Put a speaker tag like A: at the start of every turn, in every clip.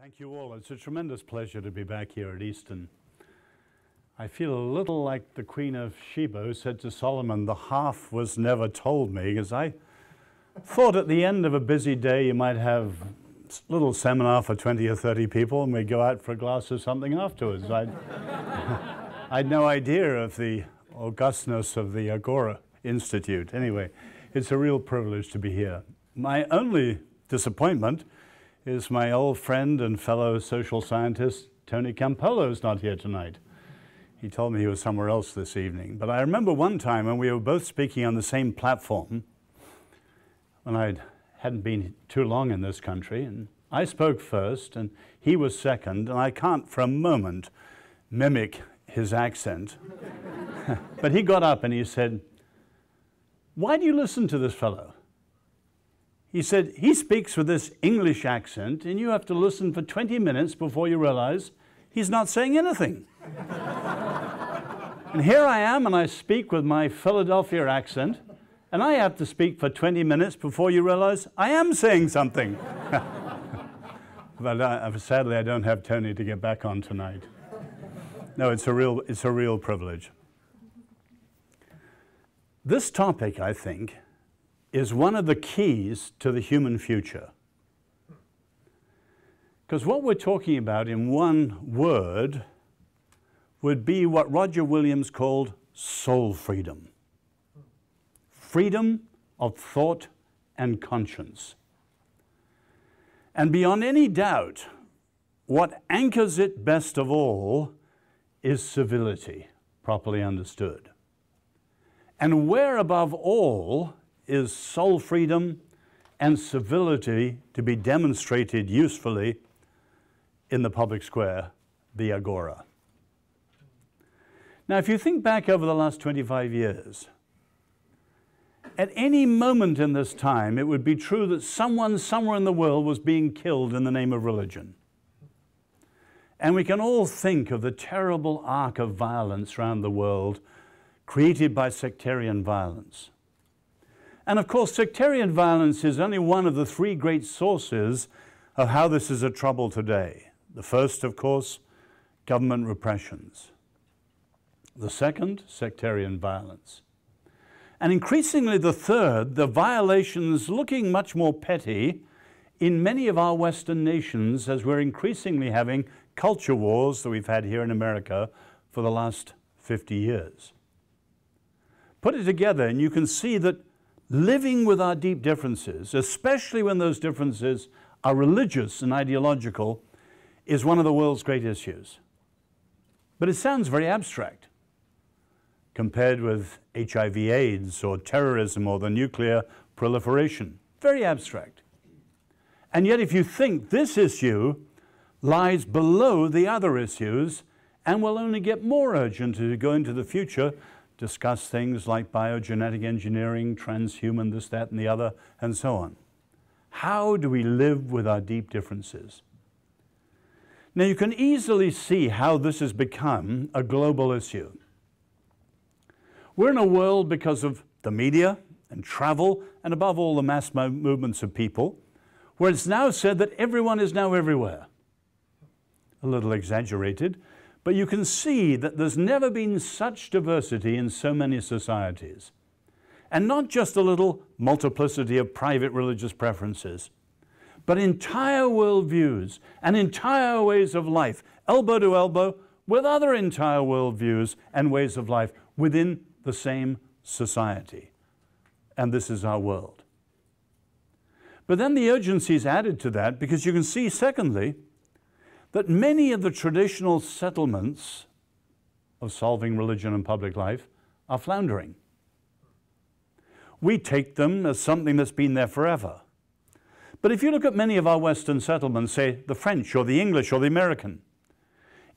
A: Thank you all. It's a tremendous pleasure to be back here at Easton. I feel a little like the Queen of Sheba who said to Solomon, the half was never told me, because I thought at the end of a busy day you might have a little seminar for 20 or 30 people and we'd go out for a glass of something afterwards. I'd no idea of the augustness of the Agora Institute. Anyway, it's a real privilege to be here. My only disappointment is my old friend and fellow social scientist, Tony Campolo's not here tonight. He told me he was somewhere else this evening. But I remember one time when we were both speaking on the same platform, when I hadn't been too long in this country, and I spoke first, and he was second, and I can't for a moment mimic his accent. But he got up and he said, "Why do you listen to this fellow?" He said, "He speaks with this English accent, and you have to listen for 20 minutes before you realize he's not saying anything." And here I am, and I speak with my Philadelphia accent, and I have to speak for 20 minutes before you realize I am saying something. But sadly, I don't have Tony to get back on tonight. No, it's a real privilege. This topic, I think, is one of the keys to the human future. Because what we're talking about in one word would be what Roger Williams called soul freedom. Freedom of thought and conscience. And beyond any doubt, what anchors it best of all is civility, properly understood. And where above all is soul freedom and civility to be demonstrated usefully in the public square, the Agora. Now, if you think back over the last 25 years, at any moment in this time, it would be true that someone somewhere in the world was being killed in the name of religion. And we can all think of the terrible arc of violence around the world created by sectarian violence. And of course, sectarian violence is only one of the three great sources of how this is a trouble today. The first, of course, government repressions. The second, sectarian violence. And increasingly the third, the violations looking much more petty in many of our Western nations as we're increasingly having culture wars that we've had here in America for the last 50 years. Put it together and you can see that living with our deep differences, especially when those differences are religious and ideological, is one of the world's great issues. But it sounds very abstract compared with HIV/AIDS or terrorism or the nuclear proliferation. Very abstract. And yet if you think this issue lies below the other issues and will only get more urgent as we go into the future, discuss things like biogenetic engineering, transhuman, this, that, and the other, and so on. How do we live with our deep differences? Now, you can easily see how this has become a global issue. We're in a world, because of the media and travel, and above all the mass movements of people, where it's now said that everyone is now everywhere. A little exaggerated, but you can see that there's never been such diversity in so many societies. And not just a little multiplicity of private religious preferences, but entire worldviews and entire ways of life, elbow to elbow with other entire worldviews and ways of life within the same society. And this is our world. But then the urgency is added to that because you can see, secondly, that many of the traditional settlements of solving religion and public life are floundering. We take them as something that's been there forever. But if you look at many of our Western settlements, say the French or the English or the American,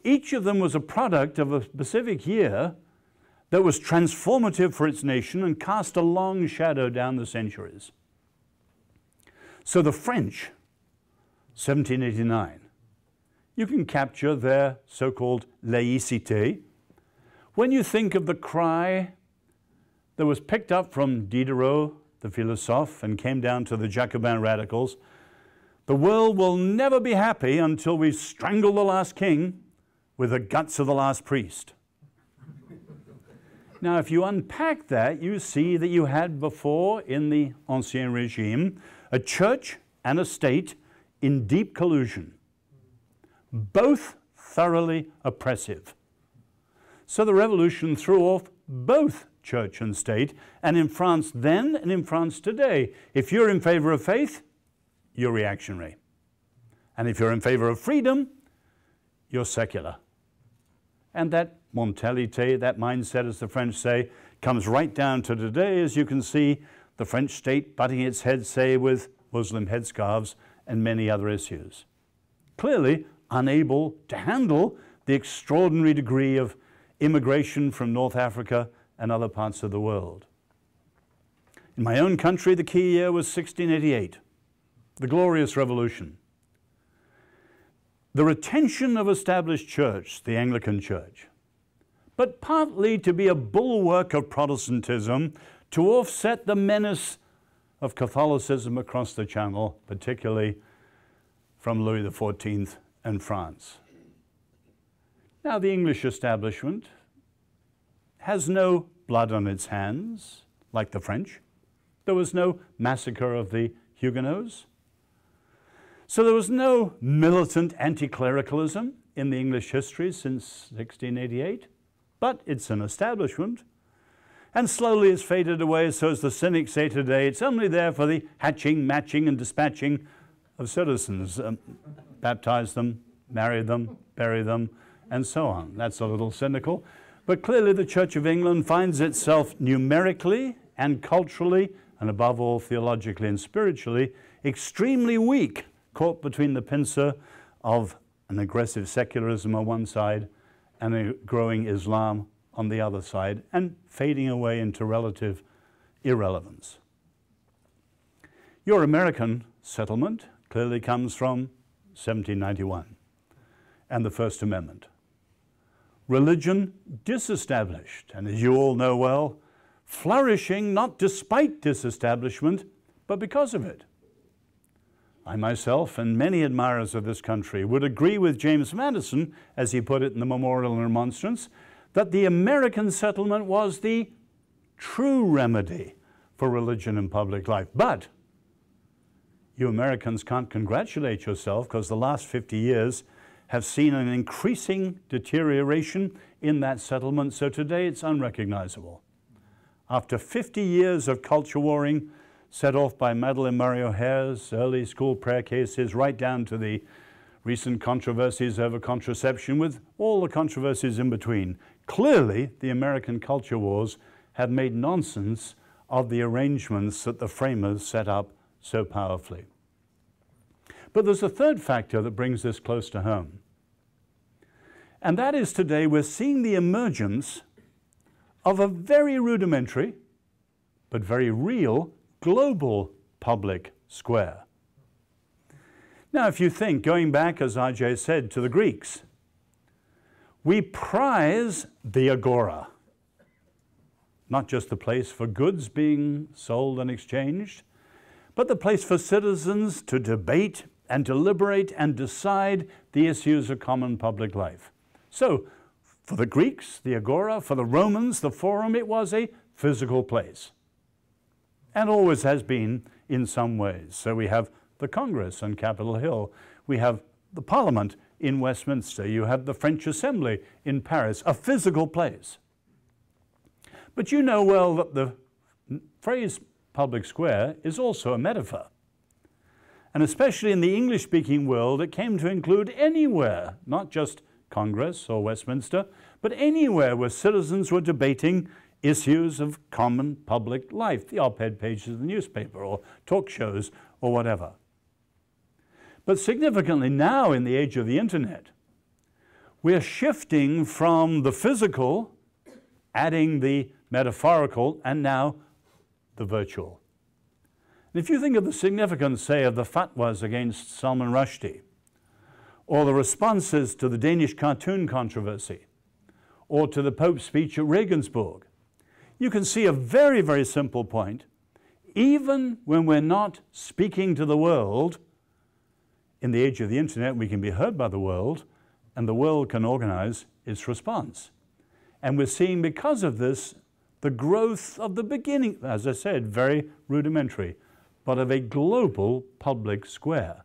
A: each of them was a product of a specific year that was transformative for its nation and cast a long shadow down the centuries. So the French, 1789, you can capture their so-called laïcité when you think of the cry that was picked up from Diderot, the philosophe, and came down to the Jacobin radicals The world will never be happy until we strangle the last king with the guts of the last priest. Now, if you unpack that, you see that you had before, in the Ancien Regime, a church and a state in deep collusion, both thoroughly oppressive. So the revolution threw off both church and state, and in France then and in France today, if you're in favor of faith, you're reactionary. And if you're in favor of freedom, you're secular. And that mentalité, that mindset, as the French say, comes right down to today, as you can see the French state butting its head, say, with Muslim headscarves and many other issues. Clearly unable to handle the extraordinary degree of immigration from North Africa and other parts of the world. In my own country, the key year was 1688, the Glorious Revolution. The retention of established church, the Anglican Church, but partly to be a bulwark of Protestantism to offset the menace of Catholicism across the Channel, particularly from Louis XIV and France. Now, the English establishment has no blood on its hands, like the French. There was no massacre of the Huguenots. So there was no militant anti-clericalism in the English history since 1688, but it's an establishment. And slowly it's faded away, so as the cynics say today, it's only there for the hatching, matching, and dispatching of citizens. Baptize them, marry them, bury them, and so on. That's a little cynical. But clearly the Church of England finds itself numerically and culturally, and above all theologically and spiritually, extremely weak, caught between the pincer of an aggressive secularism on one side and a growing Islam on the other side, and fading away into relative irrelevance. Your American settlement clearly comes from 1791 and the First Amendment. Religion disestablished, and as you all know well, flourishing not despite disestablishment, but because of it. I myself and many admirers of this country would agree with James Madison, as he put it in the Memorial and Remonstrance, that the American settlement was the true remedy for religion in public life. But you Americans can't congratulate yourself, because the last 50 years have seen an increasing deterioration in that settlement, so today it's unrecognizable. After 50 years of culture warring, set off by Madeleine Murray O'Hare's early school prayer cases, right down to the recent controversies over contraception, with all the controversies in between. Clearly, the American culture wars have made nonsense of the arrangements that the framers set up so powerfully. But there's a third factor that brings this close to home. And that is, today we're seeing the emergence of a very rudimentary, but very real, global public square. Now, if you think, going back, as RJ said, to the Greeks, we prize the agora, not just the place for goods being sold and exchanged, but the place for citizens to debate and deliberate and decide the issues of common public life. So, for the Greeks, the agora; for the Romans, the forum, it was a physical place, and always has been in some ways. So we have the Congress on Capitol Hill, we have the Parliament in Westminster, you have the French Assembly in Paris, a physical place. But you know well that the phrase public square is also a metaphor. And especially in the English-speaking world, it came to include anywhere, not just Congress or Westminster, but anywhere where citizens were debating issues of common public life, the op-ed pages of the newspaper or talk shows or whatever. But significantly now, in the age of the internet, we're shifting from the physical, adding the metaphorical, and now the virtual. And if you think of the significance, say, of the fatwas against Salman Rushdie, or the responses to the Danish cartoon controversy, or to the Pope's speech at Regensburg, you can see a very, very simple point. Even when we're not speaking to the world, in the age of the internet, we can be heard by the world, and the world can organize its response. And we're seeing, because of this, the growth of the beginning, as I said, very rudimentary, but of a global public square,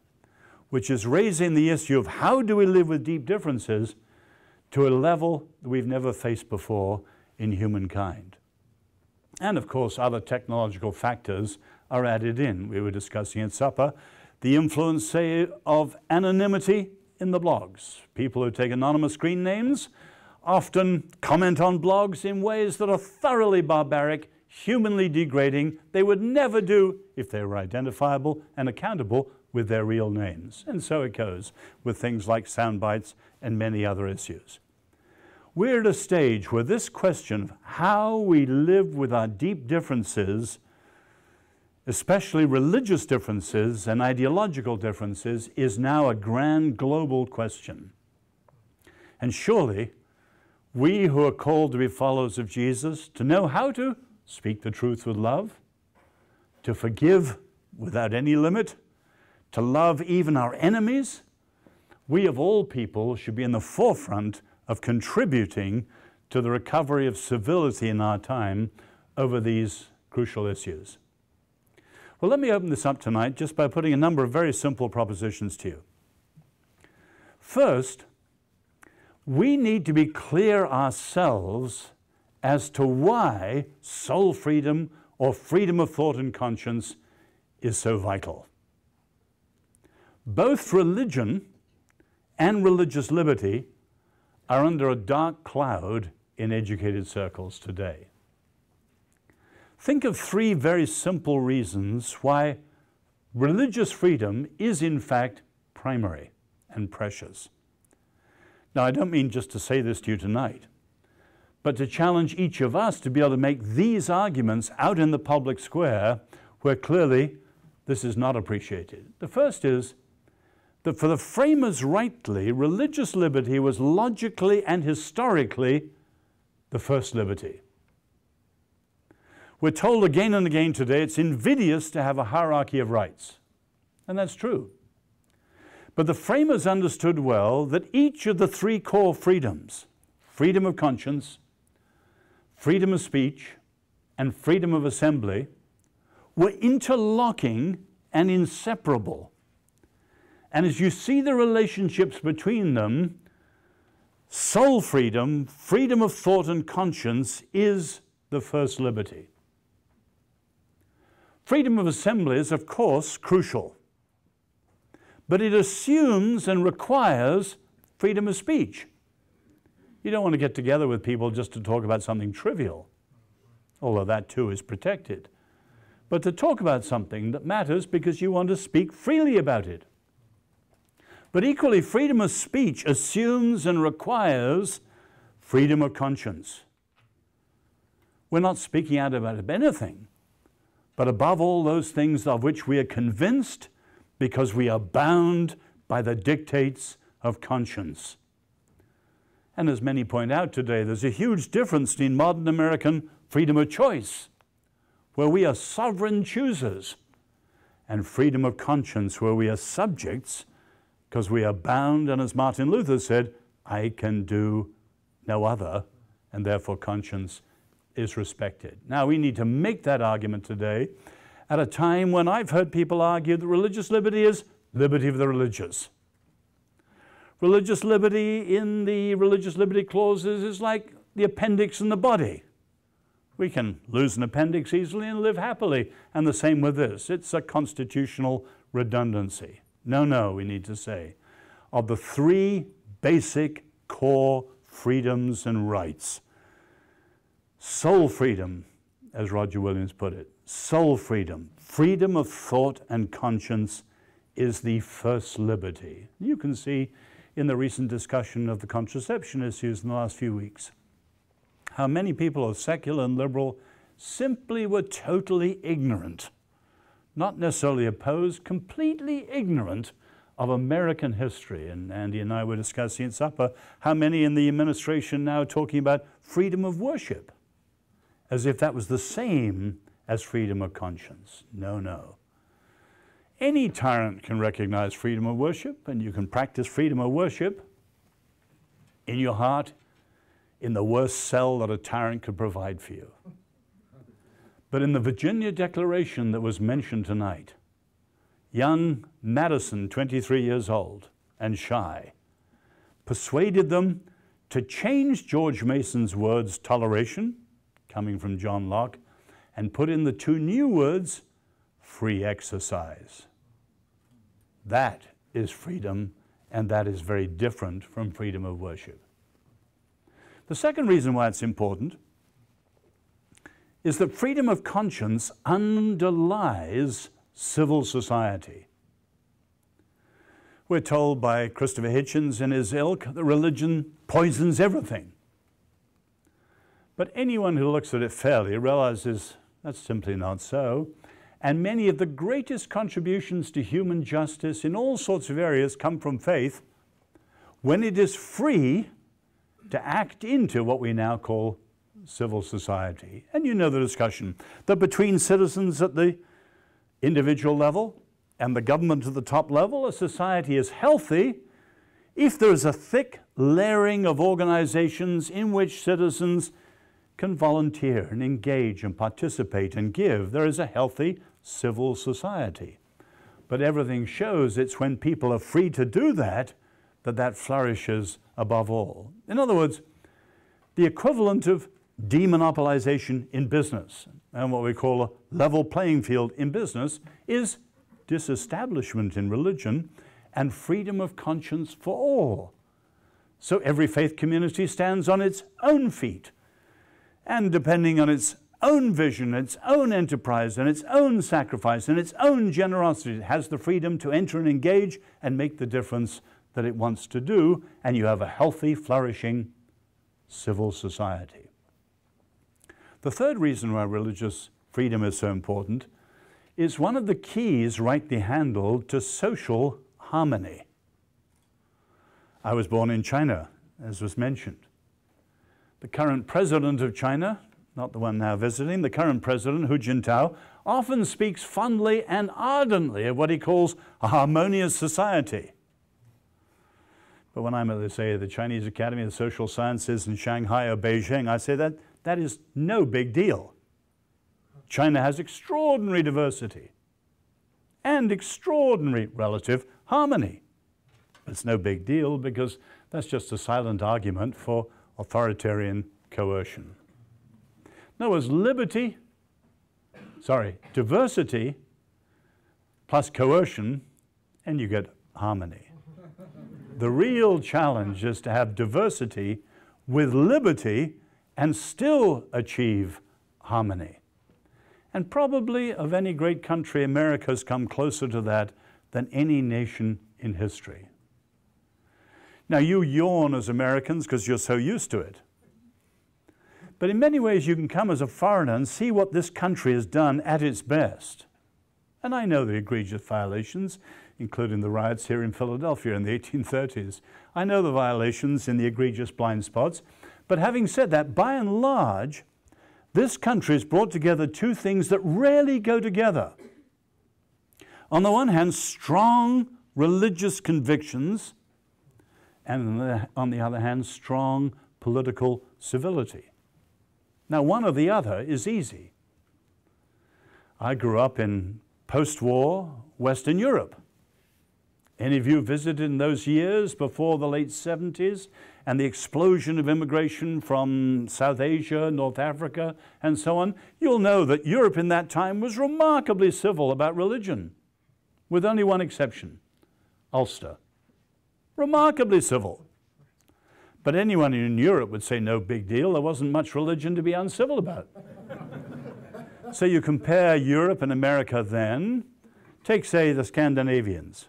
A: which is raising the issue of how do we live with deep differences to a level that we've never faced before in humankind. And of course, other technological factors are added in. We were discussing at supper the influence, say, of anonymity in the blogs. People who take anonymous screen names often comment on blogs in ways that are thoroughly barbaric, humanly degrading. They would never do if they were identifiable and accountable with their real names. And so it goes with things like sound bites and many other issues. We're at a stage where this question of how we live with our deep differences, especially religious differences and ideological differences, is now a grand global question. And surely, we who are called to be followers of Jesus, to know how to speak the truth with love, to forgive without any limit, to love even our enemies, we of all people should be in the forefront of contributing to the recovery of civility in our time over these crucial issues. Well, let me open this up tonight just by putting a number of very simple propositions to you. First, we need to be clear ourselves as to why soul freedom or freedom of thought and conscience is so vital. Both religion and religious liberty are under a dark cloud in educated circles today. Think of three very simple reasons why religious freedom is in fact primary and precious. Now, I don't mean just to say this to you tonight, but to challenge each of us to be able to make these arguments out in the public square where clearly this is not appreciated. The first is that for the framers rightly, religious liberty was logically and historically the first liberty. We're told again and again today it's invidious to have a hierarchy of rights, and that's true. But the framers understood well that each of the three core freedoms, freedom of conscience, freedom of speech, and freedom of assembly, were interlocking and inseparable. And as you see the relationships between them, soul freedom, freedom of thought and conscience is the first liberty. Freedom of assembly is, of course, crucial, but it assumes and requires freedom of speech. You don't want to get together with people just to talk about something trivial, although that too is protected, but to talk about something that matters because you want to speak freely about it. But equally, freedom of speech assumes and requires freedom of conscience. We're not speaking out about anything, but above all those things of which we are convinced because we are bound by the dictates of conscience. And as many point out today, there's a huge difference in modern American freedom of choice, where we are sovereign choosers, and freedom of conscience, where we are subjects because we are bound, and as Martin Luther said, I can do no other, and therefore conscience is respected. Now, we need to make that argument today at a time when I've heard people argue that religious liberty is liberty of the religious. Religious liberty in the religious liberty clauses is like the appendix in the body. We can lose an appendix easily and live happily, and the same with this. It's a constitutional redundancy. No, we need to say, of the three basic core freedoms and rights, soul freedom, as Roger Williams put it, soul freedom, freedom of thought and conscience is the first liberty. You can see in the recent discussion of the contraception issues in the last few weeks how many people who are secular and liberal simply were totally ignorant, not necessarily opposed, completely ignorant of American history. And Andy and I were discussing at supper how many in the administration now are talking about freedom of worship, as if that was the same as freedom of conscience. No. Any tyrant can recognize freedom of worship, and you can practice freedom of worship in your heart in the worst cell that a tyrant could provide for you. But in the Virginia Declaration that was mentioned tonight, young Madison, 23 years old and shy, persuaded them to change George Mason's words toleration, coming from John Locke, and put in the two new words, free exercise. That is freedom, and that is very different from freedom of worship. The second reason why it's important is that freedom of conscience underlies civil society. We're told by Christopher Hitchens and his ilk that religion poisons everything. But anyone who looks at it fairly realizes that's simply not so. And many of the greatest contributions to human justice in all sorts of areas come from faith when it is free to act into what we now call civil society. And you know the discussion that between citizens at the individual level and the government at the top level, a society is healthy if there is a thick layering of organizations in which citizens can volunteer and engage and participate and give. There is a healthy civil society. But everything shows it's when people are free to do that that that flourishes above all. In other words, the equivalent of demonopolization in business and what we call a level playing field in business is disestablishment in religion and freedom of conscience for all. So every faith community stands on its own feet, and depending on its own vision, its own enterprise, and its own sacrifice, and its own generosity, it has the freedom to enter and engage and make the difference that it wants to do, and you have a healthy, flourishing civil society. The third reason why religious freedom is so important is one of the keys, rightly handled, to social harmony. I was born in China, as was mentioned. The current president of China, not the one now visiting, the current president, Hu Jintao, often speaks fondly and ardently of what he calls a harmonious society. But when I'm at, say, the Chinese Academy of Social Sciences in Shanghai or Beijing, I say that is no big deal. China has extraordinary diversity and extraordinary relative harmony. It's no big deal because that's just a silent argument for authoritarian coercion. In other words, diversity plus coercion, and you get harmony. The real challenge is to have diversity with liberty and still achieve harmony. And probably of any great country, America has come closer to that than any nation in history. Now, you yawn as Americans because you're so used to it. But in many ways, you can come as a foreigner and see what this country has done at its best. And I know the egregious violations, including the riots here in Philadelphia in the 1830s. I know the violations in the egregious blind spots. But having said that, by and large, this country has brought together two things that rarely go together. On the one hand, strong religious convictions, and on the other hand, strong political civility. Now, one or the other is easy. I grew up in post-war Western Europe. Any of you visited in those years before the late 70s and the explosion of immigration from South Asia, North Africa, and so on, you'll know that Europe in that time was remarkably civil about religion, with only one exception, Ulster. Remarkably civil. But anyone in Europe would say no big deal. There wasn't much religion to be uncivil about. So you compare Europe and America then. Take, say, the Scandinavians.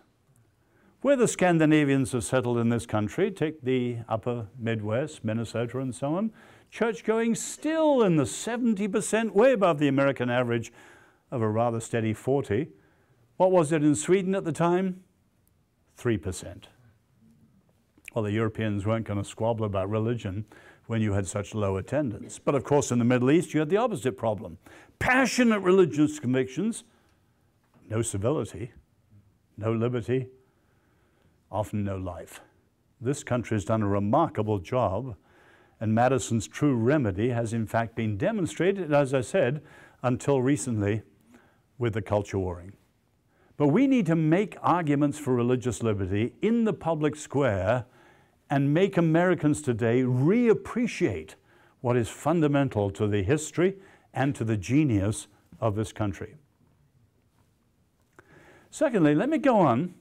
A: Where the Scandinavians have settled in this country, take the upper Midwest, Minnesota and so on, church-going still in the 70%, way above the American average of a rather steady 40. What was it in Sweden at the time? 3%. Well, the Europeans weren't going to squabble about religion when you had such low attendance. But of course, in the Middle East, you had the opposite problem. Passionate religious convictions, no civility. no liberty, often no life. This country has done a remarkable job, and Madison's true remedy has in fact been demonstrated, as I said, until recently with the culture warring. But we need to make arguments for religious liberty in the public square and make Americans today reappreciate what is fundamental to the history and to the genius of this country. Secondly, let me go on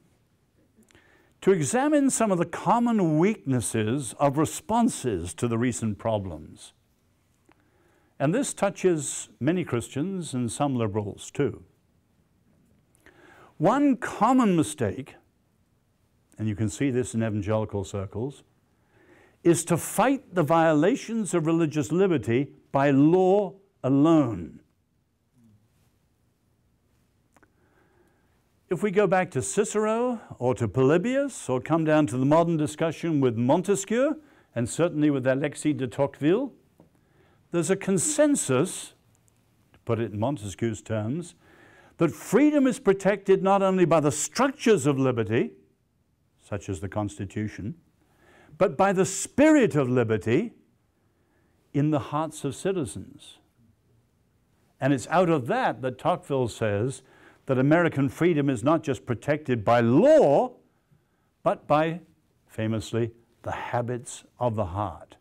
A: to examine some of the common weaknesses of responses to the recent problems. And this touches many Christians and some liberals too. One common mistake, and you can see this in evangelical circles, is to fight the violations of religious liberty by law alone. If we go back to Cicero or to Polybius or come down to the modern discussion with Montesquieu and certainly with Alexis de Tocqueville, there's a consensus, to put it in Montesquieu's terms, that freedom is protected not only by the structures of liberty, such as the Constitution, but by the spirit of liberty in the hearts of citizens. And it's out of that that Tocqueville says that American freedom is not just protected by law, but by, famously, the habits of the heart.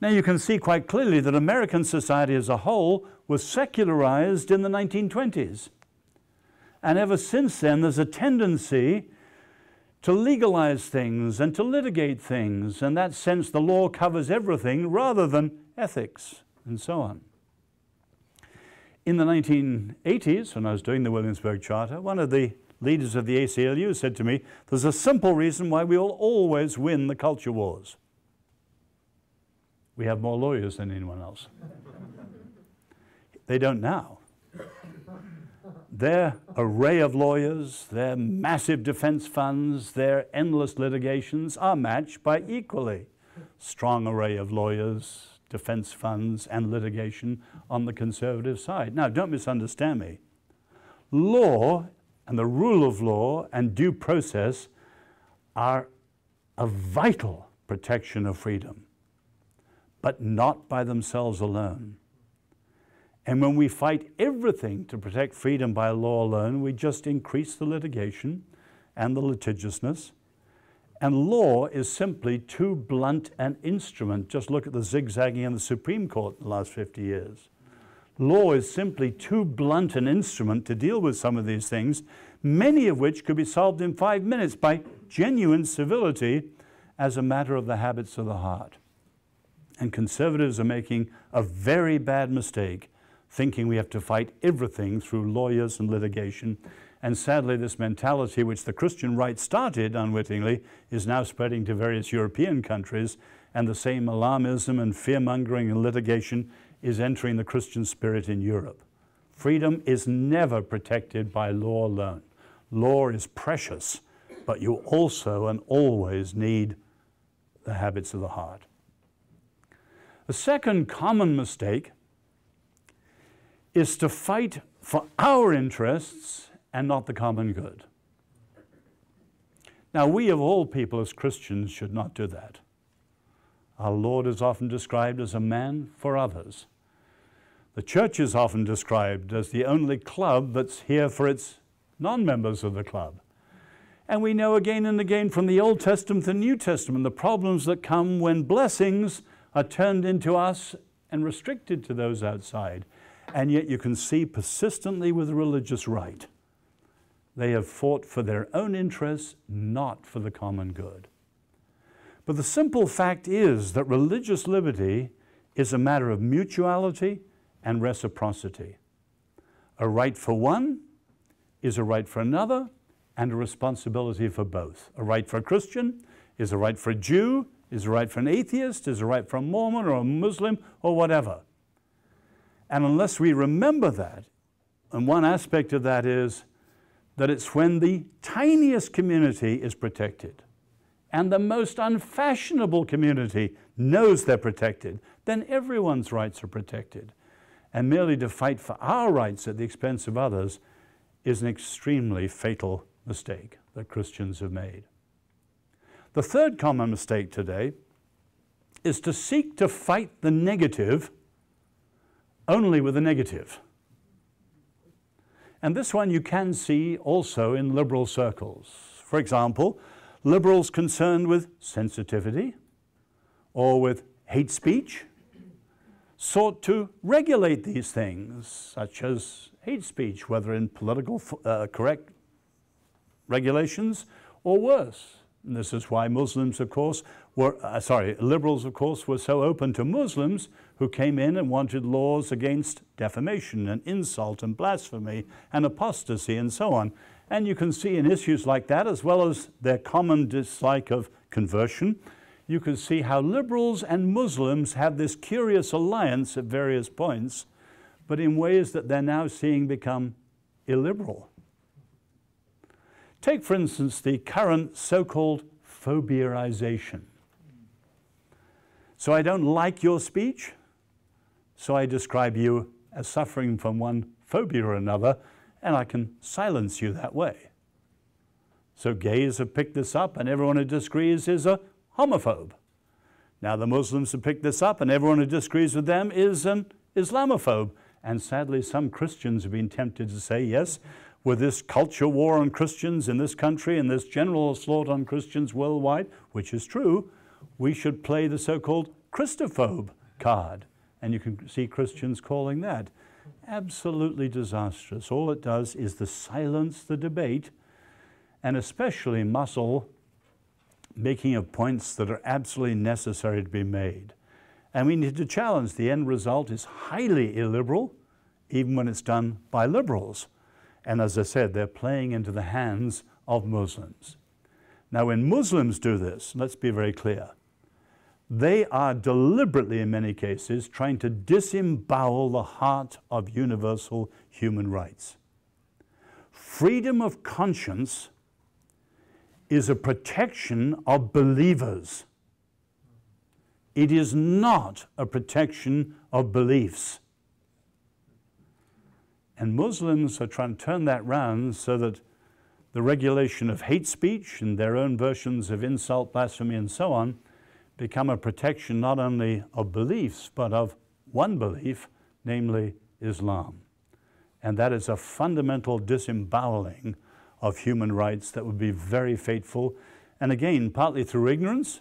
A: Now you can see quite clearly that American society as a whole was secularized in the 1920s. And ever since then, there's a tendency to legalize things and to litigate things. In that sense, the law covers everything rather than ethics and so on. In the 1980s, when I was doing the Williamsburg Charter, one of the leaders of the ACLU said to me, there's a simple reason why we will always win the culture wars. We have more lawyers than anyone else. They don't now. Their array of lawyers, their massive defense funds, their endless litigations are matched by equally strong array of lawyers, defense funds, and litigation on the conservative side. Now, don't misunderstand me. Law and the rule of law and due process are a vital protection of freedom, but not by themselves alone. And when we fight everything to protect freedom by law alone, we just increase the litigation and the litigiousness. And law is simply too blunt an instrument. Just look at the zigzagging in the Supreme Court in the last 50 years. Law is simply too blunt an instrument to deal with some of these things, many of which could be solved in 5 minutes by genuine civility as a matter of the habits of the heart. And conservatives are making a very bad mistake thinking we have to fight everything through lawyers and litigation. And sadly, this mentality, which the Christian right started unwittingly, is now spreading to various European countries, and the same alarmism and fear-mongering and litigation is entering the Christian spirit in Europe. Freedom is never protected by law alone. Law is precious, but you also and always need the habits of the heart. The second common mistake is to fight for our interests and not the common good. Now, we of all people as Christians should not do that. Our Lord is often described as a man for others. The church is often described as the only club that's here for its non-members of the club. And we know again and again from the Old Testament and New Testament the problems that come when blessings are turned into us and restricted to those outside. And yet you can see persistently with the religious right, they have fought for their own interests, not for the common good. But the simple fact is that religious liberty is a matter of mutuality and reciprocity. A right for one is a right for another and a responsibility for both. A right for a Christian is a right for a Jew, is a right for an atheist, is a right for a Mormon or a Muslim or whatever. And unless we remember that, and one aspect of that is that it's when the tiniest community is protected and the most unfashionable community knows they're protected, then everyone's rights are protected. And merely to fight for our rights at the expense of others is an extremely fatal mistake that Christians have made. The third common mistake today is to seek to fight the negative only with the negative. And this one you can see also in liberal circles. For example, liberals concerned with sensitivity or with hate speech sought to regulate these things, such as hate speech, whether in political correct regulations or worse. And this is why Muslims, of course, liberals, of course, were so open to Muslims who came in and wanted laws against defamation and insult and blasphemy and apostasy and so on. And you can see in issues like that, as well as their common dislike of conversion, you can see how liberals and Muslims have this curious alliance at various points, but in ways that they're now seeing become illiberal. Take, for instance, the current so-called phobiaization. So I don't like your speech, so I describe you as suffering from one phobia or another, and I can silence you that way. So gays have picked this up, and everyone who disagrees is a homophobe. Now the Muslims have picked this up, and everyone who disagrees with them is an Islamophobe. And sadly, some Christians have been tempted to say, yes, with this culture war on Christians in this country and this general assault on Christians worldwide, which is true, we should play the so-called Christophobe card. And you can see Christians calling that absolutely disastrous. All it does is to silence the debate, and especially muscle making of points that are absolutely necessary to be made. And we need to challenge. The end result is highly illiberal, even when it's done by liberals. And as I said, they're playing into the hands of Muslims. Now, when Muslims do this, let's be very clear, they are deliberately, in many cases, trying to disembowel the heart of universal human rights. Freedom of conscience is a protection of believers. It is not a protection of beliefs. And Muslims are trying to turn that round so that the regulation of hate speech and their own versions of insult, blasphemy, and so on become a protection not only of beliefs, but of one belief, namely Islam. And that is a fundamental disemboweling of human rights that would be very fateful. And again, partly through ignorance,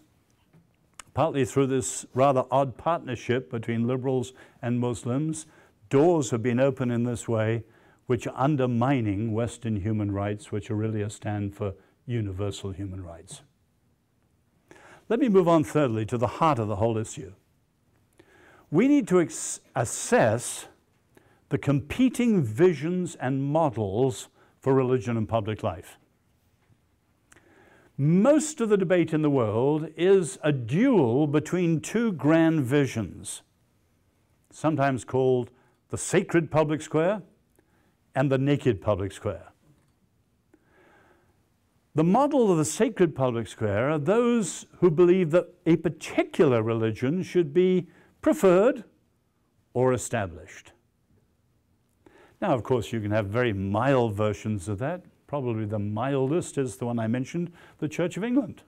A: partly through this rather odd partnership between liberals and Muslims, doors have been opened in this way which are undermining Western human rights, which are really a stand for universal human rights. Let me move on thirdly to the heart of the whole issue. We need to assess the competing visions and models for religion and public life. Most of the debate in the world is a duel between two grand visions, sometimes called the sacred public square and the naked public square. The model of the sacred public square are those who believe that a particular religion should be preferred or established. Now, of course, you can have very mild versions of that. Probably the mildest is the one I mentioned, the Church of England.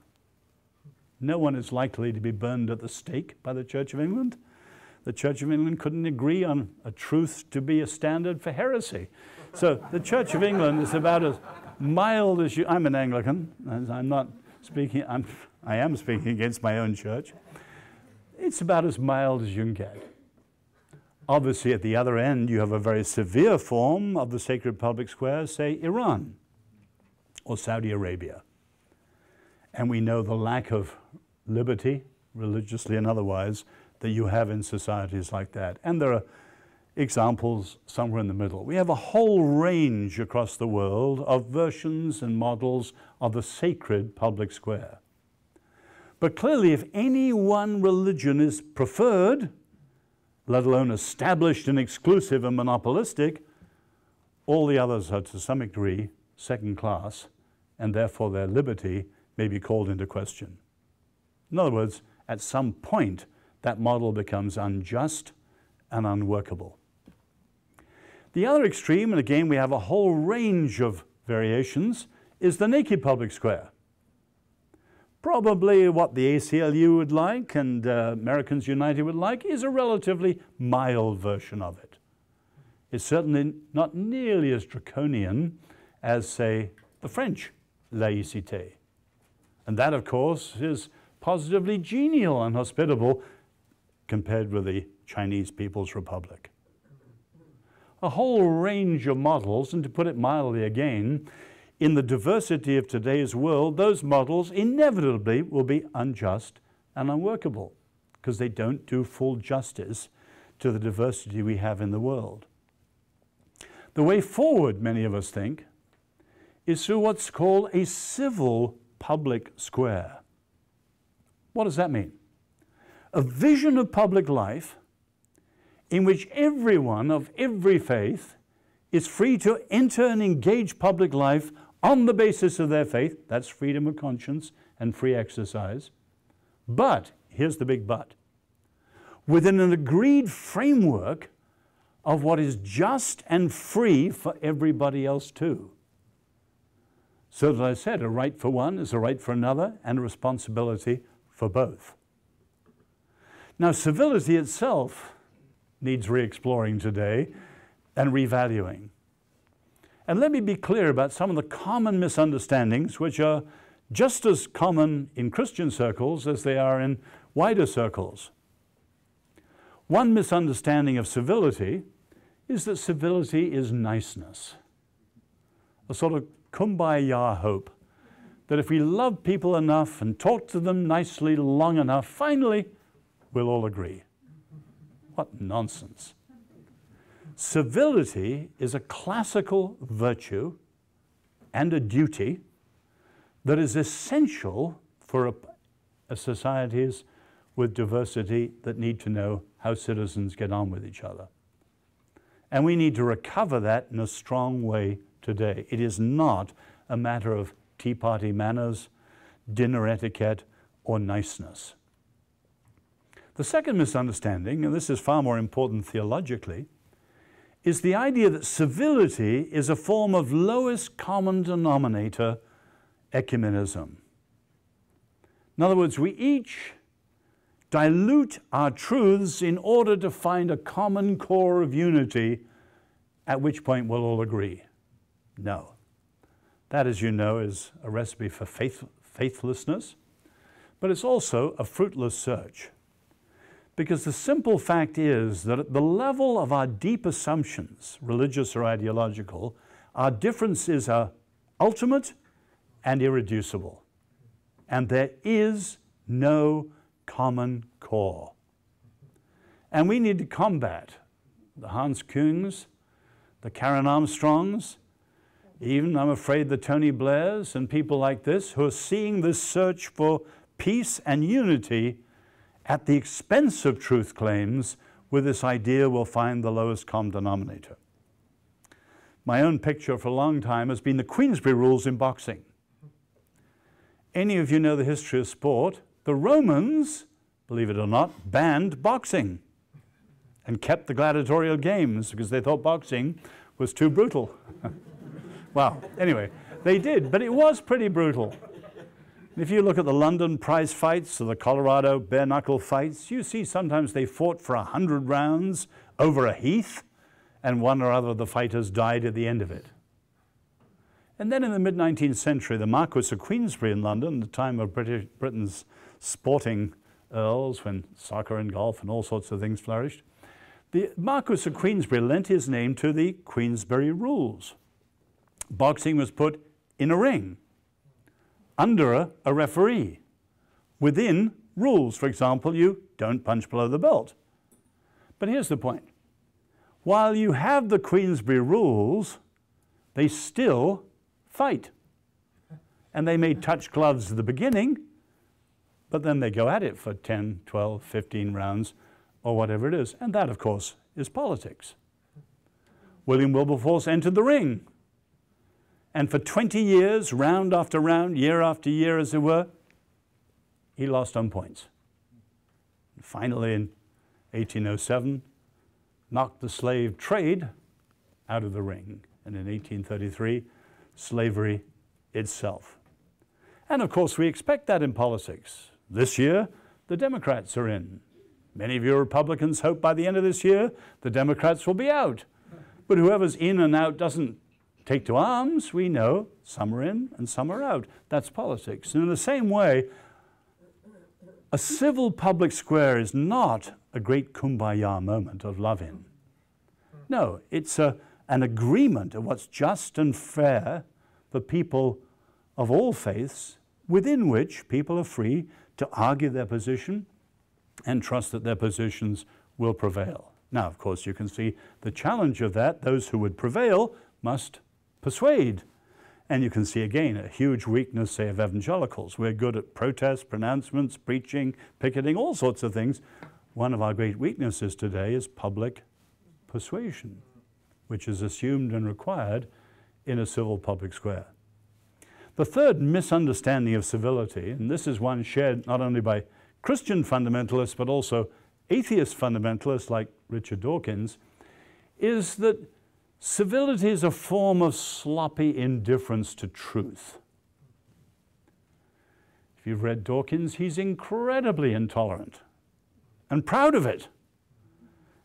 A: No one is likely to be burned at the stake by the Church of England. The Church of England couldn't agree on a truth to be a standard for heresy. So the Church of England is about as mild as you. I'm an Anglican, and I'm not speaking. I am speaking against my own church. It's about as mild as you can get. Obviously, at the other end, you have a very severe form of the sacred public square, say Iran or Saudi Arabia. And we know the lack of liberty, religiously and otherwise, that you have in societies like that. And there are examples somewhere in the middle. We have a whole range across the world of versions and models of the sacred public square. But clearly, if any one religion is preferred, let alone established and exclusive and monopolistic, all the others are to some degree second class, and therefore their liberty may be called into question. In other words, at some point, that model becomes unjust and unworkable. The other extreme, and again we have a whole range of variations, is the naked public square. Probably what the ACLU would like and Americans United would like is a relatively mild version of it. It's certainly not nearly as draconian as, say, the French laïcité. And that, of course, is positively genial and hospitable compared with the Chinese People's Republic. A whole range of models, and to put it mildly again, in the diversity of today's world, those models inevitably will be unjust and unworkable because they don't do full justice to the diversity we have in the world. The way forward, many of us think, is through what's called a civil public square. What does that mean? A vision of public life in which everyone of every faith is free to enter and engage public life on the basis of their faith. That's freedom of conscience and free exercise. But, here's the big but, within an agreed framework of what is just and free for everybody else too. So that I said, a right for one is a right for another and a responsibility for both. Now, civility itself needs re-exploring today and revaluing. And let me be clear about some of the common misunderstandings which are just as common in Christian circles as they are in wider circles. One misunderstanding of civility is that civility is niceness, a sort of kumbaya hope that if we love people enough and talk to them nicely long enough, finally we'll all agree. What nonsense. Civility is a classical virtue and a duty that is essential for societies with diversity that need to know how citizens get on with each other. And we need to recover that in a strong way today. It is not a matter of tea party manners, dinner etiquette, or niceness. The second misunderstanding, and this is far more important theologically, is the idea that civility is a form of lowest common denominator ecumenism. In other words, we each dilute our truths in order to find a common core of unity, at which point we'll all agree. No. That, as you know, is a recipe for faithlessness, but it's also a fruitless search. Because the simple fact is that at the level of our deep assumptions, religious or ideological, our differences are ultimate and irreducible. And there is no common core. And we need to combat the Hans Kuhngs, the Karen Armstrongs, even, I'm afraid, the Tony Blairs and people like this who are seeing this search for peace and unity at the expense of truth claims with this idea we'll find the lowest common denominator. My own picture for a long time has been the Queensberry rules in boxing. Any of you know the history of sport, the Romans, believe it or not, banned boxing and kept the gladiatorial games because they thought boxing was too brutal. Well, anyway, they did, but it was pretty brutal. If you look at the London prize fights or the Colorado bare-knuckle fights, you see sometimes they fought for 100 rounds over a heath, and one or other of the fighters died at the end of it. And then in the mid-19th century, the Marquis of Queensberry in London, the time of Britain's sporting earls, when soccer and golf and all sorts of things flourished, the Marquis of Queensberry lent his name to the Queensberry rules. Boxing was put in a ring, under a referee, within rules. For example, you don't punch below the belt. But here's the point. While you have the Queensberry rules, they still fight. And they may touch gloves at the beginning, but then they go at it for 10, 12, 15 rounds, or whatever it is. And that, of course, is politics. William Wilberforce entered the ring. And for 20 years, round after round, year after year, as it were, he lost on points. Finally, in 1807, knocked the slave trade out of the ring. And in 1833, slavery itself. And of course, we expect that in politics. This year, the Democrats are in. Many of you Republicans hope by the end of this year, the Democrats will be out. But whoever's in and out doesn't take to arms. We know some are in and some are out. That's politics. And in the same way, a civil public square is not a great kumbaya moment of love-in. No, it's an agreement of what's just and fair for people of all faiths, within which people are free to argue their position and trust that their positions will prevail. Now, of course, you can see the challenge of that. Those who would prevail must persuade. And you can see, again, a huge weakness, say, of evangelicals. We're good at protests, pronouncements, preaching, picketing, all sorts of things. One of our great weaknesses today is public persuasion, which is assumed and required in a civil public square. The third misunderstanding of civility, and this is one shared not only by Christian fundamentalists but also atheist fundamentalists like Richard Dawkins, is that civility is a form of sloppy indifference to truth. If you've read Dawkins, he's incredibly intolerant and proud of it.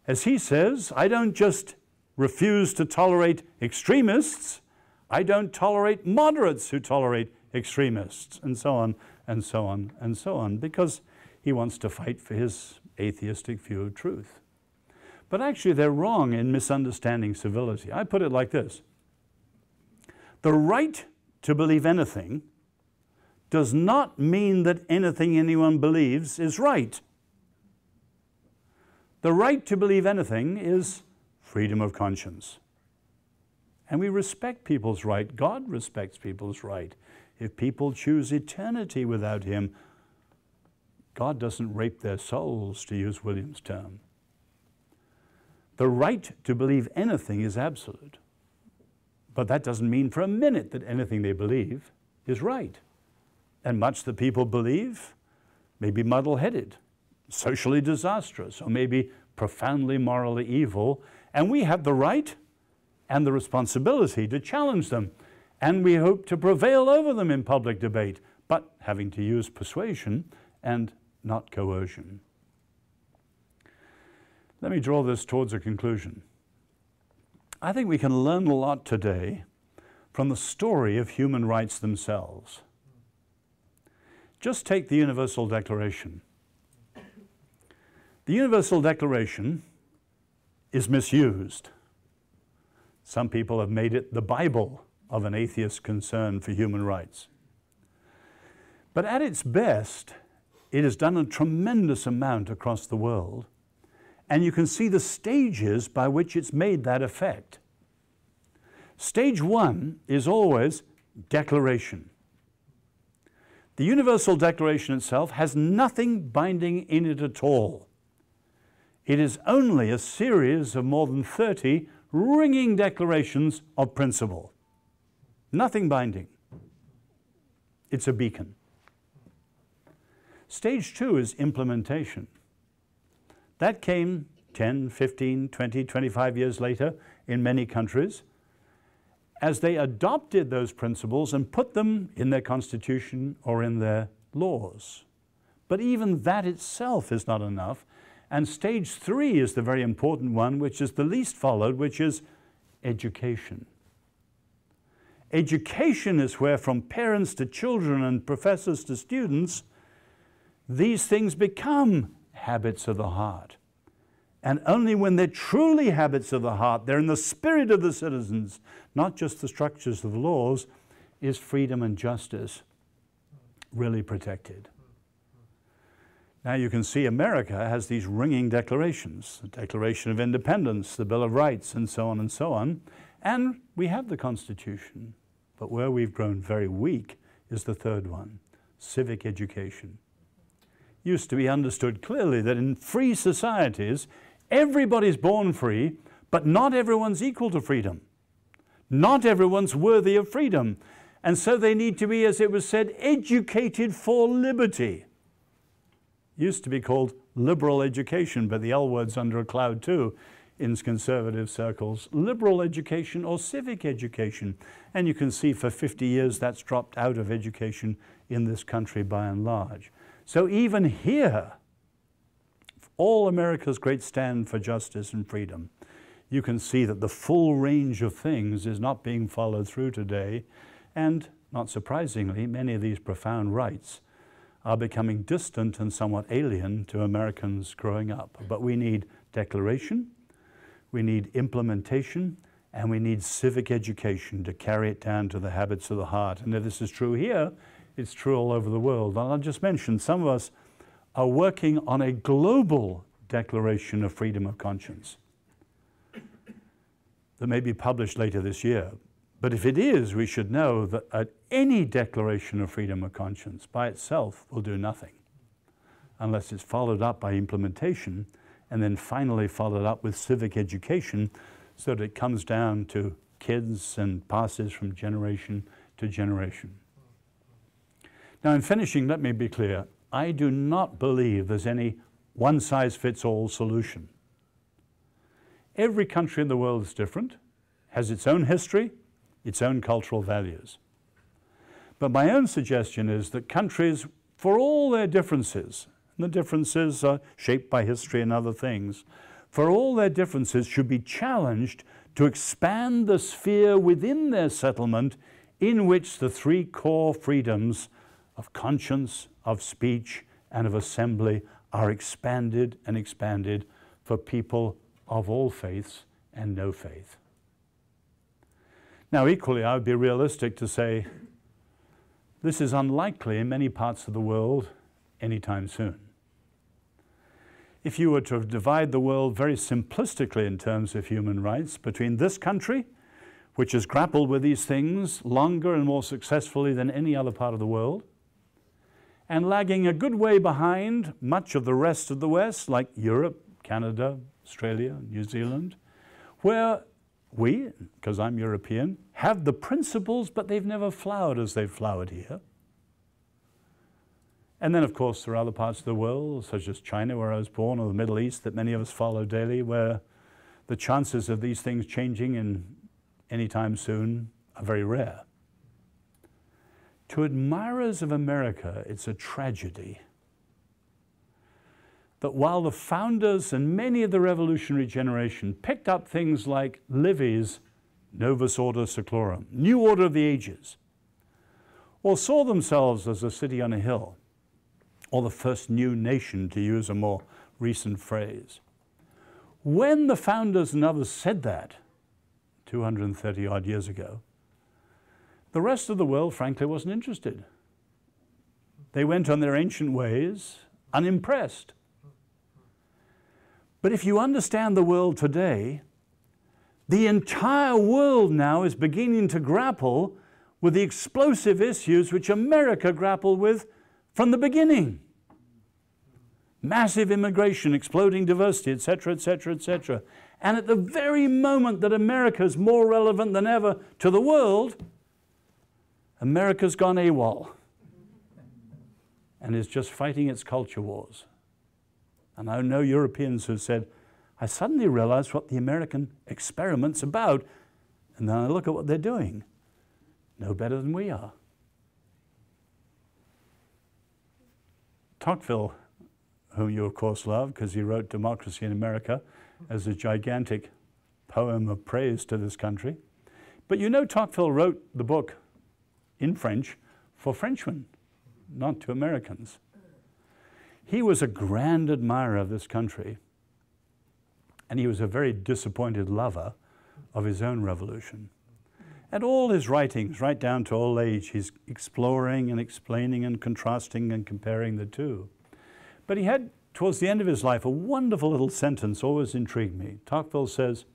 A: As he says, I don't just refuse to tolerate extremists, I don't tolerate moderates who tolerate extremists, and so on, and so on, and so on, because he wants to fight for his atheistic view of truth. But actually, they're wrong in misunderstanding civility. I put it like this. The right to believe anything does not mean that anything anyone believes is right. The right to believe anything is freedom of conscience. And we respect people's right. God respects people's right. If people choose eternity without Him, God doesn't rape their souls, to use William's term. The right to believe anything is absolute. But that doesn't mean for a minute that anything they believe is right. And much that people believe may be muddle-headed, socially disastrous, or maybe profoundly morally evil. And we have the right and the responsibility to challenge them. And we hope to prevail over them in public debate, but having to use persuasion and not coercion. Let me draw this towards a conclusion. I think we can learn a lot today from the story of human rights themselves. Just take the Universal Declaration. The Universal Declaration is misused. Some people have made it the Bible of an atheist concern for human rights. But at its best, it has done a tremendous amount across the world, and you can see the stages by which it's made that effect. Stage one is always declaration. The Universal Declaration itself has nothing binding in it at all. It is only a series of more than 30 ringing declarations of principle. Nothing binding. It's a beacon. Stage two is implementation. That came 10, 15, 20, 25 years later in many countries as they adopted those principles and put them in their constitution or in their laws. But even that itself is not enough. And stage three is the very important one, which is the least followed, which is education. Education is where, from parents to children and professors to students, these things become habits of the heart. And only when they're truly habits of the heart, they're in the spirit of the citizens, not just the structures of the laws, is freedom and justice really protected. Now you can see America has these ringing declarations, the Declaration of Independence, the Bill of Rights, and so on and so on. And we have the Constitution. But where we've grown very weak is the third one, civic education. Used to be understood clearly that in free societies, everybody's born free, but not everyone's equal to freedom. Not everyone's worthy of freedom. And so they need to be, as it was said, educated for liberty. Used to be called liberal education, but the L word's under a cloud too. in conservative circles, liberal education or civic education. And you can see for 50 years that's dropped out of education in this country by and large. So even here, all America's great stand for justice and freedom, you can see that the full range of things is not being followed through today. And not surprisingly, many of these profound rights are becoming distant and somewhat alien to Americans growing up. But we need declaration, we need implementation, and we need civic education to carry it down to the habits of the heart. And if this is true here, it's true all over the world. And I'll just mention, some of us are working on a global declaration of freedom of conscience that may be published later this year. But if it is, we should know that any declaration of freedom of conscience by itself will do nothing unless it's followed up by implementation and then finally followed up with civic education so that it comes down to kids and passes from generation to generation. Now, in finishing, let me be clear. I do not believe there's any one-size-fits-all solution. Every country in the world is different, has its own history, its own cultural values. But my own suggestion is that countries, for all their differences, and the differences are shaped by history and other things, for all their differences should be challenged to expand the sphere within their settlement in which the three core freedoms of conscience, of speech, and of assembly are expanded and expanded for people of all faiths and no faith. Now, equally, I would be realistic to say this is unlikely in many parts of the world anytime soon. If you were to divide the world very simplistically in terms of human rights between this country, which has grappled with these things longer and more successfully than any other part of the world, and lagging a good way behind much of the rest of the West, like Europe, Canada, Australia, New Zealand, where we, because I'm European, have the principles, but they've never flowered as they've flowered here. And then, of course, there are other parts of the world, such as China, where I was born, or the Middle East, that many of us follow daily, where the chances of these things changing in any time soon are very rare. To admirers of America, it's a tragedy that while the founders and many of the revolutionary generation picked up things like Livy's Novus Ordo Seclorum, New Order of the Ages, or saw themselves as a city on a hill, or the first new nation, to use a more recent phrase. When the founders and others said that 230 odd years ago, the rest of the world, frankly, wasn't interested. They went on their ancient ways, unimpressed. But if you understand the world today, the entire world now is beginning to grapple with the explosive issues which America grappled with from the beginning. Massive immigration, exploding diversity, etc., etc., etc. And at the very moment that America is more relevant than ever to the world, America's gone AWOL and is just fighting its culture wars. And I know Europeans who said, I suddenly realized what the American experiment's about, and then I look at what they're doing. No better than we are. Tocqueville, whom you of course love because he wrote Democracy in America as a gigantic poem of praise to this country. But you know Tocqueville wrote the book in French for Frenchmen, not to Americans. He was a grand admirer of this country, and he was a very disappointed lover of his own revolution. And all his writings, right down to old age, he's exploring and explaining and contrasting and comparing the two. But he had, towards the end of his life, a wonderful little sentence always intrigued me. Tocqueville says,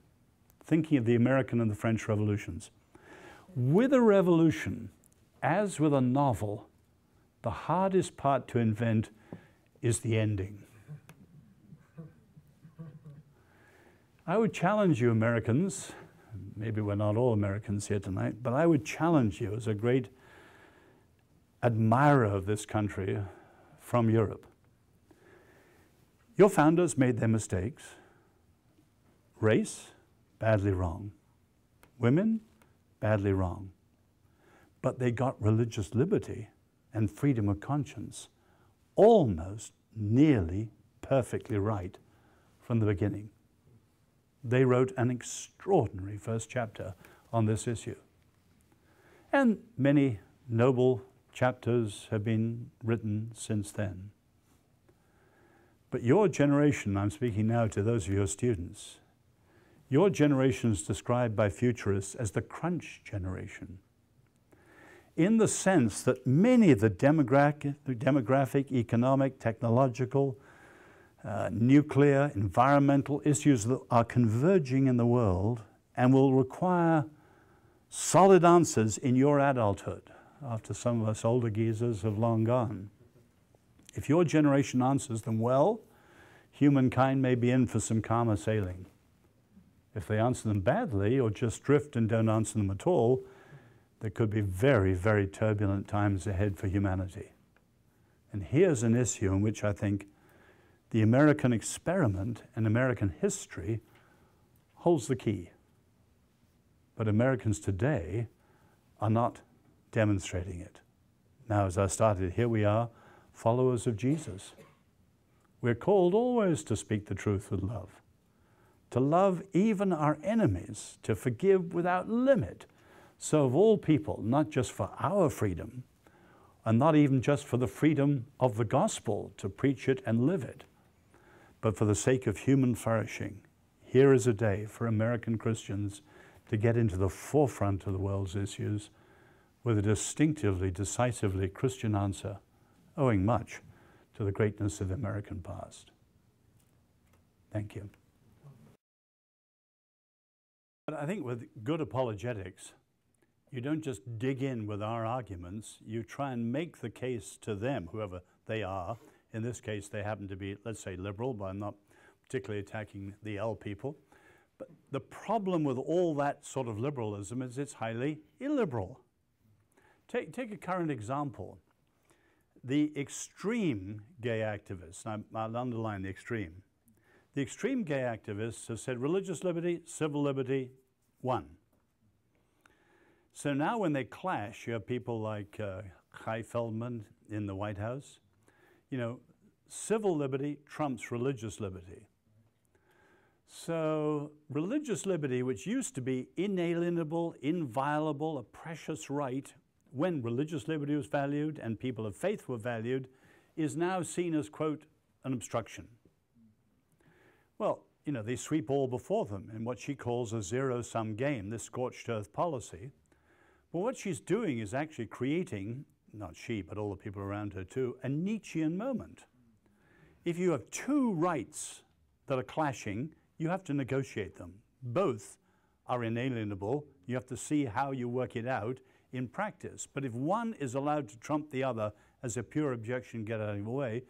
A: thinking of the American and the French revolutions, with a revolution, as with a novel, the hardest part to invent is the ending. I would challenge you, Americans, maybe we're not all Americans here tonight, but I would challenge you as a great admirer of this country from Europe. Your founders made their mistakes. Race, badly wrong. Women, badly wrong. But they got religious liberty and freedom of conscience almost nearly perfectly right from the beginning. They wrote an extraordinary first chapter on this issue. And many noble chapters have been written since then. But your generation, I'm speaking now to those of your students, your generation is described by futurists as the crunch generation, in the sense that many of the demographic, economic, technological, nuclear, environmental issues that are converging in the world and will require solid answers in your adulthood, after some of us older geezers have long gone. If your generation answers them well, humankind may be in for some calmer sailing. If they answer them badly or just drift and don't answer them at all, there could be very, very turbulent times ahead for humanity. And here's an issue in which I think the American experiment and American history holds the key. But Americans today are not demonstrating it. Now, as I started, here we are, followers of Jesus. We're called always to speak the truth with love, to love even our enemies, to forgive without limit. So of all people, not just for our freedom, and not even just for the freedom of the gospel to preach it and live it, but for the sake of human flourishing, here is a day for American Christians to get into the forefront of the world's issues with a distinctively, decisively Christian answer, owing much to the greatness of the American past. Thank you. But I think with good apologetics, you don't just dig in with our arguments, you try and make the case to them, whoever they are. In this case, they happen to be, let's say, liberal, but I'm not particularly attacking the L people. But the problem with all that sort of liberalism is it's highly illiberal. Take a current example. The extreme gay activists, and I'll underline the extreme. The extreme gay activists have said religious liberty, civil liberty, one. So now when they clash, you have people like Kai Feldman in the White House. You know, civil liberty trumps religious liberty. So religious liberty, which used to be inalienable, inviolable, a precious right, when religious liberty was valued and people of faith were valued, is now seen as, quote, an obstruction. Well, you know, they sweep all before them in what she calls a zero-sum game, this scorched earth policy. But what she's doing is actually creating, not she, but all the people around her too, a Nietzschean moment. If you have two rights that are clashing, you have to negotiate them. Both are inalienable. You have to see how you work it out in practice. But if one is allowed to trump the other as a pure objection, get out of the way,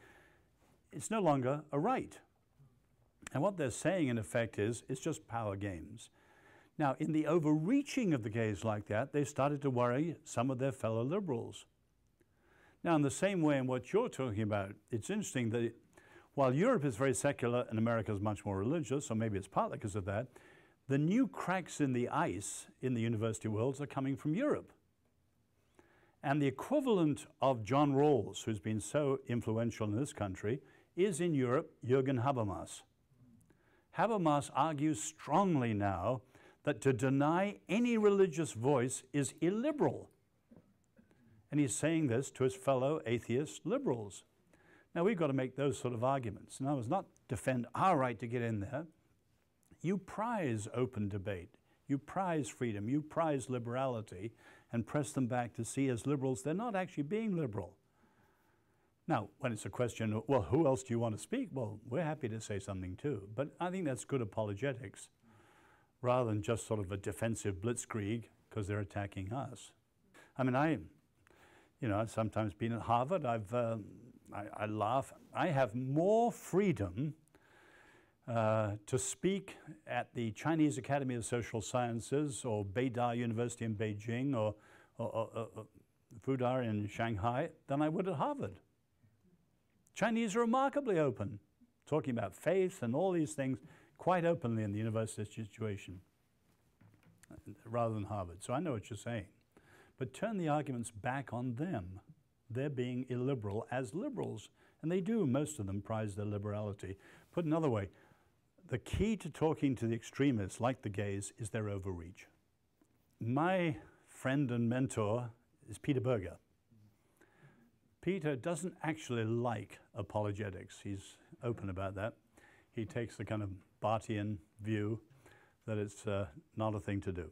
A: it's no longer a right. And what they're saying, in effect, is it's just power games. Now, in the overreaching of the gays like that, they started to worry some of their fellow liberals. Now, in the same way in what you're talking about, it's interesting that while Europe is very secular and America is much more religious, or maybe it's partly because of that, the new cracks in the ice in the university worlds are coming from Europe. And the equivalent of John Rawls, who's been so influential in this country, is in Europe, Jürgen Habermas. Habermas argues strongly now that to deny any religious voice is illiberal. And he's saying this to his fellow atheist liberals. Now, we've got to make those sort of arguments. Now, it's not defend our right to get in there. You prize open debate. You prize freedom. You prize liberality and press them back to see as liberals they're not actually being liberal. Now, when it's a question of, well, who else do you want to speak? Well, we're happy to say something too. But I think that's good apologetics, rather than just sort of a defensive blitzkrieg because they're attacking us. I mean, I've sometimes been at Harvard. I laugh. I have more freedom to speak at the Chinese Academy of Social Sciences or Beida University in Beijing or Fudan in Shanghai than I would at Harvard. Chinese are remarkably open, talking about faith and all these things quite openly in the university situation, rather than Harvard. So I know what you're saying. But turn the arguments back on them. They're being illiberal as liberals. And they do, most of them, prize their liberality. Put another way, the key to talking to the extremists, like the gays, is their overreach. My friend and mentor is Peter Berger. Peter doesn't actually like apologetics. He's open about that. He takes the kind of Barthian view that it's not a thing to do.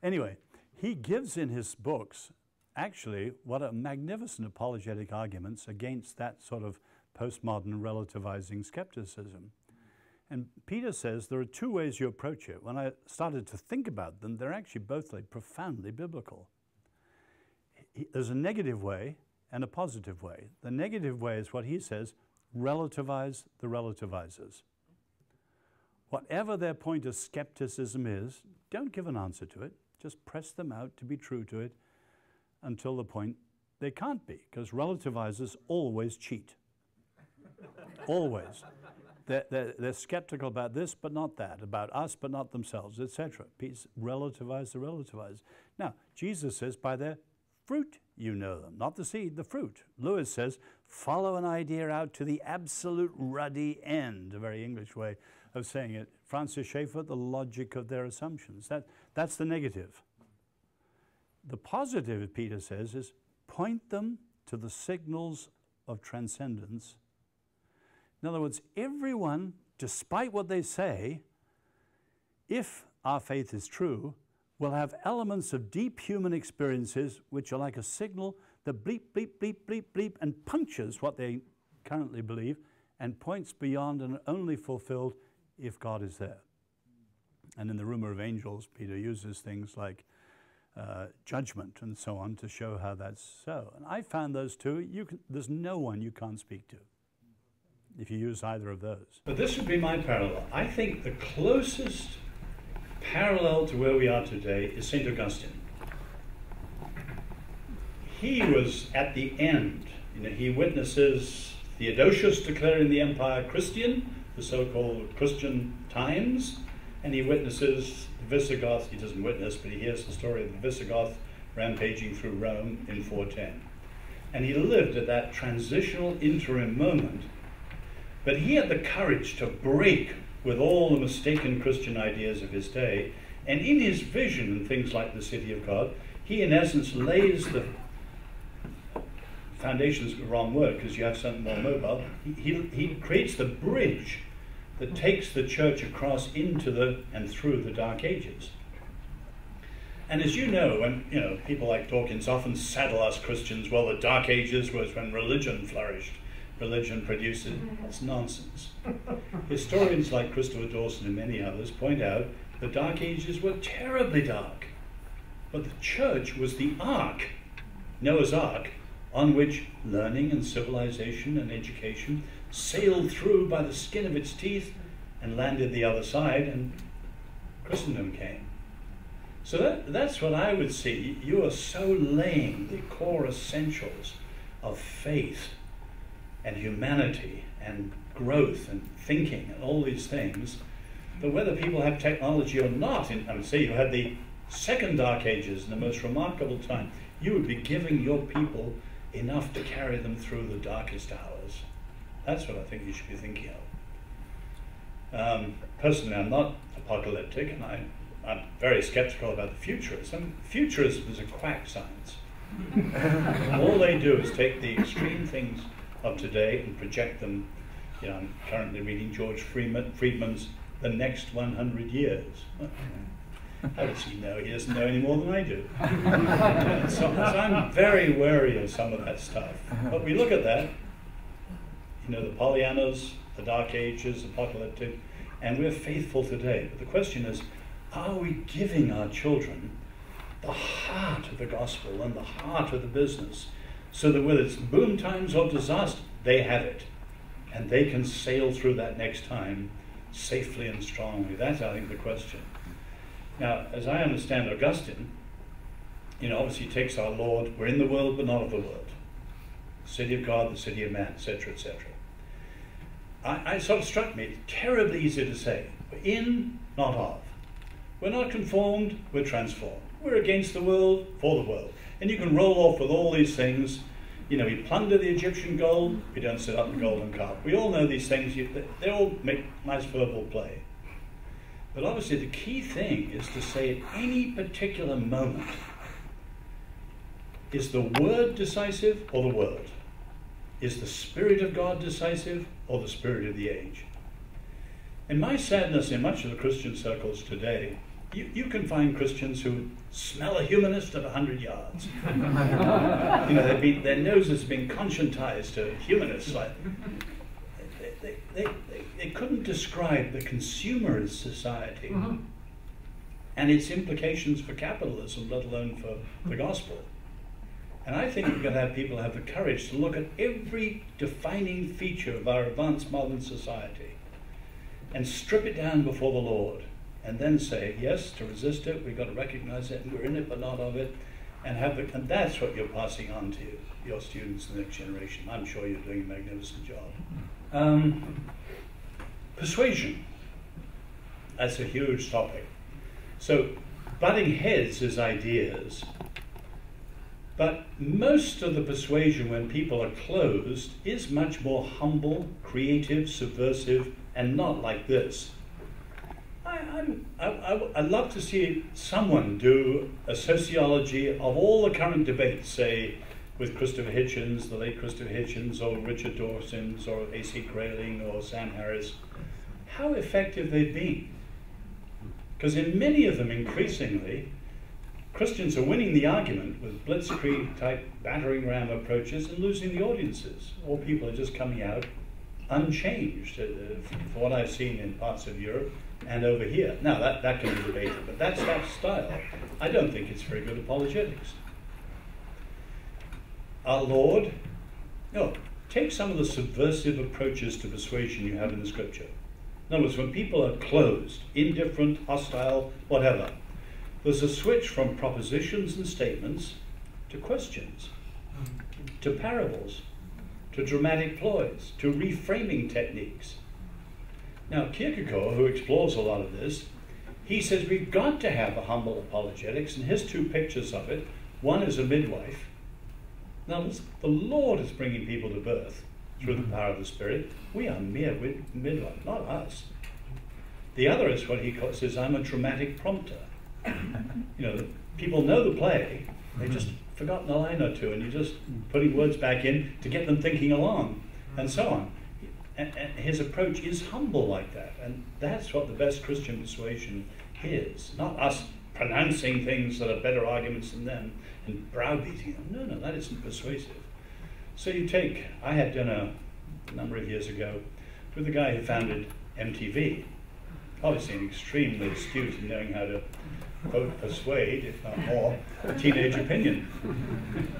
A: Anyway, he gives in his books actually what are magnificent apologetic arguments against that sort of postmodern relativizing skepticism. And Peter says there are two ways you approach it. When I started to think about them, they're actually both like profoundly biblical. There's a negative way and a positive way. The negative way is what he says, relativize the relativizers. Whatever their point of skepticism is, don't give an answer to it. Just press them out to be true to it until the point they can't be, because relativizers always cheat. Always. They're skeptical about this, but not that, about us, but not themselves, etc. Relativize the relativizers. Now, Jesus says, by their fruit you know them, not the seed, the fruit. Lewis says, follow an idea out to the absolute ruddy end, a very English way of saying it. Francis Schaeffer, the logic of their assumptions. That's the negative. The positive, Peter says, is point them to the signals of transcendence. In other words, everyone, despite what they say, if our faith is true, will have elements of deep human experiences which are like a signal that bleep, bleep, bleep, bleep, bleep, and punctures what they currently believe and points beyond and only fulfilled if God is there. And in the Rumor of Angels, Peter uses things like judgment and so on to show how that's so. And I found those two, there's no one you can't speak to if you use either of those. But this would be my parallel. I think the closest parallel to where we are today is St. Augustine. He was at the end. He witnesses Theodosius declaring the empire Christian, the so-called Christian times, and he witnesses the Visigoth. He doesn't witness, but he hears the story of the Visigoth rampaging through Rome in 410. And he lived at that transitional interim moment, but he had the courage to break with all the mistaken Christian ideas of his day, and in his vision and things like the city of God, he in essence lays the foundation's the wrong word because you have something more mobile. He creates the bridge that takes the church across into and through the Dark Ages. And as you know, when people like Dawkins often saddle us Christians, well, the Dark Ages was when religion flourished. Religion produces, that's nonsense. Historians like Christopher Dawson and many others point out the Dark Ages were terribly dark. But the church was the ark, Noah's Ark, on which learning and civilization and education sailed through by the skin of its teeth and landed the other side, and Christendom came. So that's what I would see. You are so laying the core essentials of faith and humanity and growth and thinking and all these things, that whether people have technology or not, say you had the second Dark Ages in the most remarkable time, you would be giving your people enough to carry them through the darkest hours. That's what I think you should be thinking of. Personally, I'm not apocalyptic, and I'm very skeptical about the futurists. Futurism is a quack science. All they do is take the extreme things of today and project them. I'm currently reading George Friedman's The Next 100 Years. How does he know? He doesn't know any more than I do. So I'm very wary of some of that stuff. But we look at that, the Pollyannas, the Dark Ages, apocalyptic, and we're faithful today. But the question is, are we giving our children the heart of the gospel and the heart of the business, so that whether it's boom times or disaster, they have it, and they can sail through that next time safely and strongly? That's, I think, the question. Now, as I understand Augustine, obviously he takes our Lord, we're in the world but not of the world. The city of God, the city of man, etc., etc. It sort of struck me, terribly easy to say. We're in, not of. We're not conformed, we're transformed. We're against the world, for the world. And you can roll off with all these things. You know, we plunder the Egyptian gold, we don't set up the golden calf. We all know these things, they all make nice verbal play. But obviously the key thing is to say at any particular moment, is the word decisive or the world? Is the Spirit of God decisive or the spirit of the age? And my sadness in much of the Christian circles today, you can find Christians who smell a humanist at 100 yards. You know, their noses have been conscientized to humanists. Like, they couldn't describe the consumerist society and its implications for capitalism, let alone for the gospel. And I think we're going to have people have the courage to look at every defining feature of our advanced modern society and strip it down before the Lord, and then say, yes, to resist it, we've got to recognize it, and we're in it but not of it, and that's what you're passing on to your students, the next generation. I'm sure you're doing a magnificent job. Persuasion. That's a huge topic. So, butting heads is ideas, but most of the persuasion when people are closed is much more humble, creative, subversive, and not like this. I'd love to see someone do a sociology of all the current debates, say with Christopher Hitchens, the late Christopher Hitchens, or Richard Dawkins, or A.C. Grayling, or Sam Harris, how effective they've been. Because in many of them, increasingly, Christians are winning the argument with blitzkrieg-type battering ram approaches and losing the audiences. Or people are just coming out unchanged, for what I've seen in parts of Europe and over here. Now, that can be debated, but that's that style. I don't think it's very good apologetics. Our Lord, take some of the subversive approaches to persuasion you have in the Scripture. In other words, when people are closed, indifferent, hostile, whatever, there's a switch from propositions and statements to questions, to parables, to dramatic ploys, to reframing techniques. Now, Kierkegaard, who explores a lot of this, he says we've got to have a humble apologetics, and here's two pictures of it. One is a midwife. Now, the Lord is bringing people to birth through the power of the Spirit. We are mere midwives, not us. The other is what he says, I'm a dramatic prompter. You know, people know the play, they've just forgotten a line or two, and you're just putting words back in to get them thinking along, and so on. And his approach is humble like that, and that's what the best Christian persuasion is. Not us pronouncing things that are better arguments than them and browbeating them. No, that isn't persuasive. So you take, I had dinner a number of years ago with the guy who founded MTV, obviously an extremely astute in knowing how to quote, persuade, if not more, teenage opinion.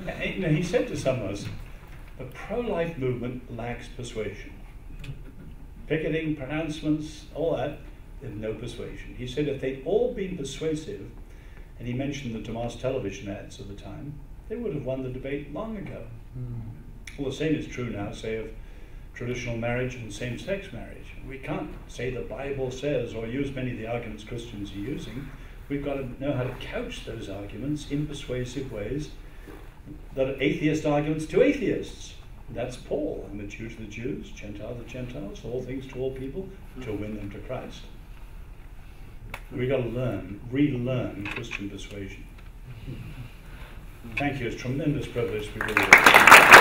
A: And, you know, he said to some of us, the pro-life movement lacks persuasion. Picketing, pronouncements, all that, there's no persuasion. He said if they'd all been persuasive, and he mentioned the Tomas television ads of the time, they would have won the debate long ago. Well, the same is true now, say, of traditional marriage and same-sex marriage. We can't say the Bible says, or use many of the arguments Christians are using. We've got to know how to couch those arguments in persuasive ways that are atheist arguments to atheists. That's Paul, and the Jew to the Jews, Gentile to Gentiles, all things to all people, to win them to Christ. We've got to relearn Christian persuasion. Thank you. It's a tremendous privilege to be with you.